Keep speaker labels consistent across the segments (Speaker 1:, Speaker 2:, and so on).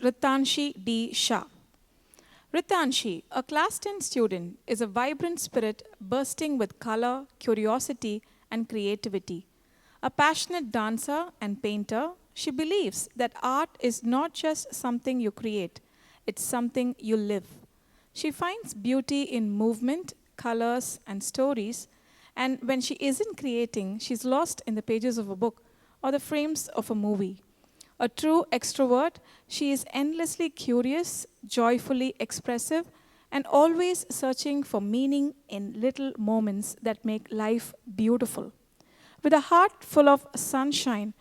Speaker 1: Ritanshi D. Shah. Ritanshi, a class 10 student, is a vibrant spirit bursting with color, curiosity, and creativity. A passionate dancer and painter, she believes that art is not just something you create, it's something you live. She finds beauty in movement, colors, and stories, and when she isn't creating, she's lost in the pages of a book or the frames of a movie. A true extrovert, she is endlessly curious, joyfully expressive, and always searching for meaning in little moments that make life beautiful. With a heart full of sunshine,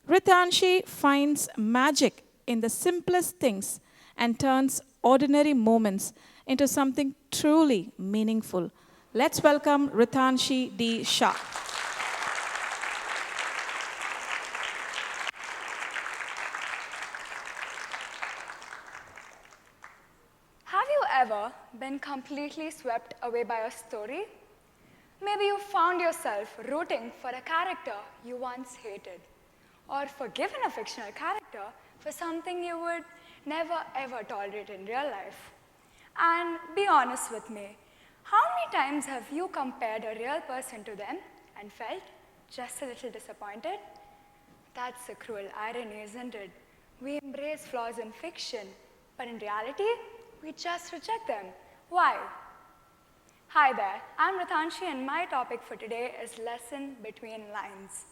Speaker 1: Ritanshi finds magic in the simplest things and turns ordinary moments into something truly meaningful. Let's welcome Ritanshi D. Shah.
Speaker 2: Have you ever been completely swept away by a story? Maybe you found yourself rooting for a character you once hated, or forgiven a fictional character for something you would never ever tolerate in real life. And be honest with me, how many times have you compared a real person to them and felt just a little disappointed? That's a cruel irony, isn't it? We embrace flaws in fiction, but in reality, we just reject them. Why? Hi there, I'm Ritanshi, and my topic for today is Lesson Between Lines.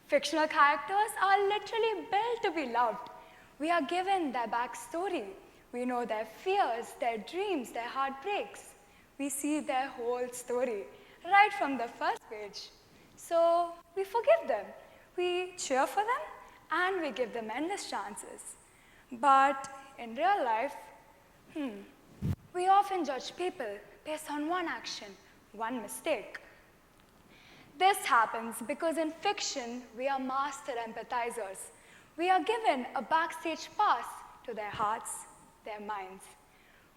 Speaker 2: Fictional characters are literally built to be loved. We are given their backstory. We know their fears, their dreams, their heartbreaks. We see their whole story right from the first page. So we forgive them, we cheer for them, and we give them endless chances. But in real life, we often judge people based on one action, one mistake. This happens because in fiction, we are master empathizers. We are given a backstage pass to their hearts, their minds.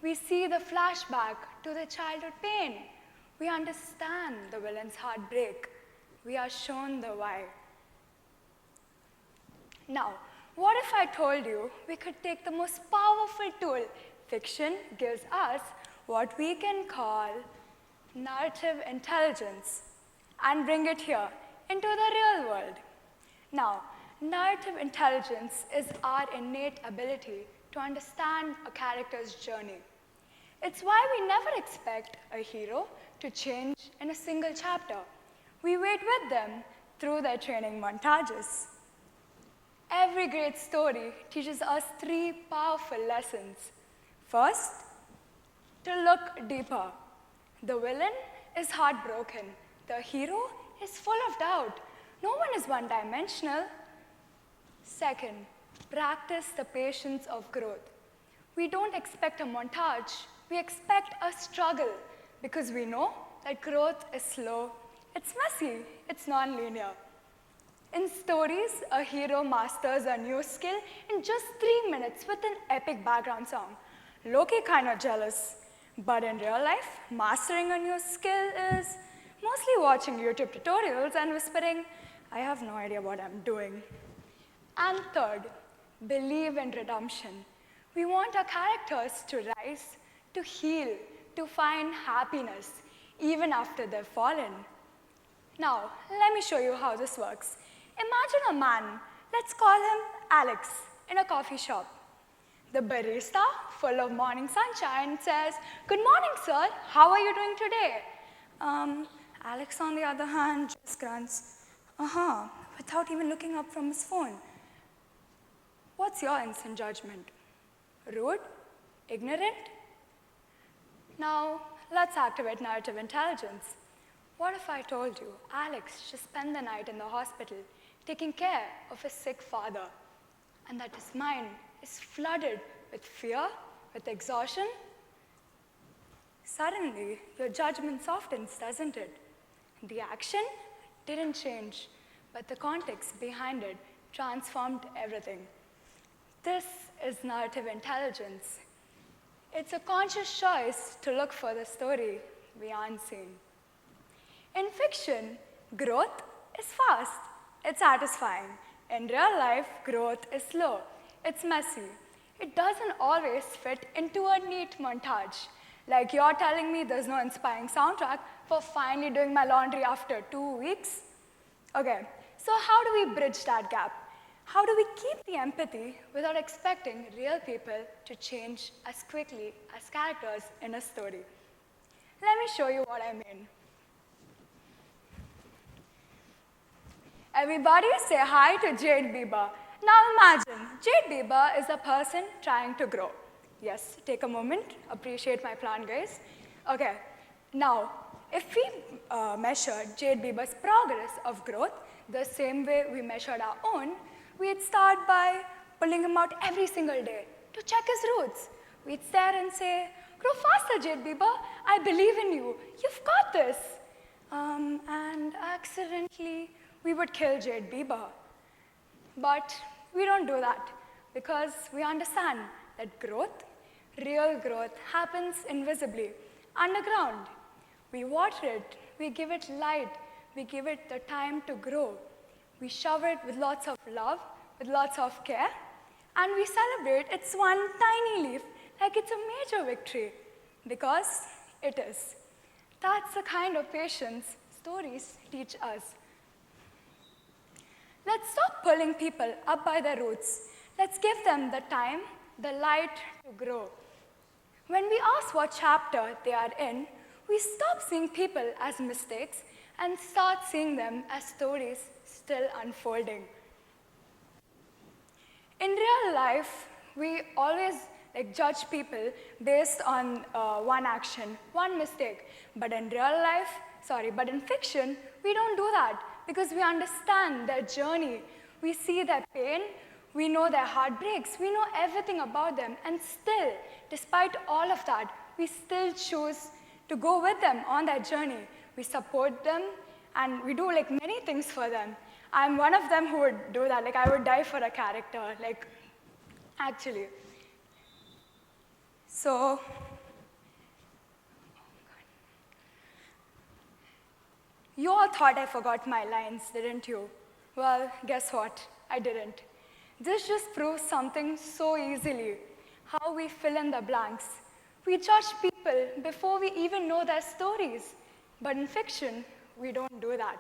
Speaker 2: We see the flashback to their childhood pain. We understand the villain's heartbreak. We are shown the why. Now, what if I told you we could take the most powerful tool fiction gives us, what we can call narrative intelligence, and bring it here into the real world? Now, narrative intelligence is our innate ability to understand a character's journey. It's why we never expect a hero to change in a single chapter. We wait with them through their training montages. Every great story teaches us three powerful lessons. First, to look deeper. The villain is heartbroken. The hero is full of doubt. No one is one-dimensional. Second, practice the patience of growth. We don't expect a montage. We expect a struggle because we know that growth is slow, it's messy, it's non-linear. In stories, a hero masters a new skill in just 3 minutes with an epic background song. Low-key kind of jealous. But in real life, mastering a new skill is mostly watching YouTube tutorials and whispering, I have no idea what I'm doing. And third, believe in redemption. We want our characters to rise, to heal, to find happiness, even after they've fallen. Now, let me show you how this works. Imagine a man, let's call him Alex, in a coffee shop. The barista, full of morning sunshine, says, "Good morning, sir. How are you doing today?" Alex, on the other hand, just grunts, without even looking up from his phone. What's your instant judgment? Rude? Ignorant? Now, let's activate narrative intelligence. What if I told you Alex just spent the night in the hospital taking care of his sick father, and that his mind is flooded with fear, with exhaustion? Suddenly, your judgment softens, doesn't it? The action didn't change, but the context behind it transformed everything. This is narrative intelligence. It's a conscious choice to look for the story we aren't seeing. In fiction, growth is fast. It's satisfying. In real life, growth is slow. It's messy. It doesn't always fit into a neat montage. Like you're telling me there's no inspiring soundtrack for finally doing my laundry after 2 weeks? Okay, so how do we bridge that gap? How do we keep the empathy without expecting real people to change as quickly as characters in a story? Let me show you what I mean. Everybody say hi to Jade Bieber. Now imagine, Jade Bieber is a person trying to grow. Yes, take a moment, appreciate my plan, guys. Okay, now, if we measured Jade Bieber's progress of growth the same way we measured our own, we'd start by pulling him out every single day to check his roots. We'd stare and say, grow faster, Jade Bieber. I believe in you. You've got this. And accidentally, we would kill Jade Bieber. But we don't do that because we understand that growth, real growth, happens invisibly, underground. We water it, we give it light, we give it the time to grow. We shower it with lots of love, with lots of care, and we celebrate its one tiny leaf like it's a major victory, because it is. That's the kind of patience stories teach us. Let's stop pulling people up by their roots. Let's give them the time, the light to grow. When we ask what chapter they are in, we stop seeing people as mistakes and start seeing them as stories still unfolding. In real life, we always judge people based on one action, one mistake. But in fiction, we don't do that because we understand their journey. We see their pain, we know their heartbreaks, we know everything about them, and still, despite all of that, we still choose to go with them on that journey. We support them, and we do many things for them. I'm one of them who would do that. I would die for a character, actually. So, you all thought I forgot my lines, didn't you? Well, guess what? I didn't. This just proves something so easily, how we fill in the blanks. We judge people before we even know their stories. But in fiction, we don't do that.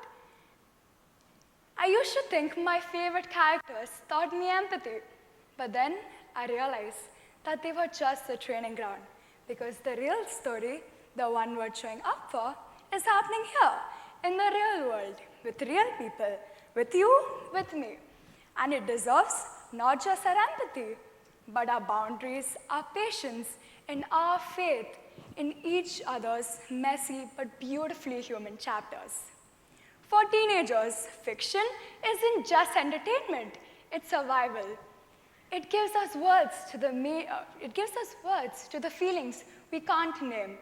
Speaker 2: I used to think my favorite characters taught me empathy. But then I realized that they were just a training ground. Because the real story, the one we're showing up for, is happening here, in the real world, with real people, with you, with me. And it deserves not just our empathy, but our boundaries, our patience, and our faith in each other's messy but beautifully human chapters. For teenagers, fiction isn't just entertainment, it's survival. It gives us words to the feelings we can't name.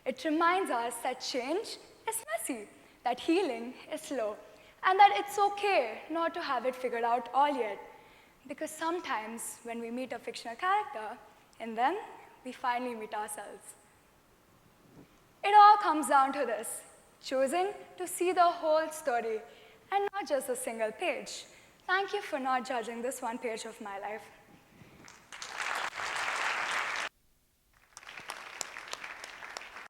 Speaker 2: It reminds us that change is messy, that healing is slow, and that it's okay not to have it figured out all yet. Because sometimes when we meet a fictional character, in them, we finally meet ourselves. It all comes down to this, choosing to see the whole story and not just a single page. Thank you for not judging this one page of my life.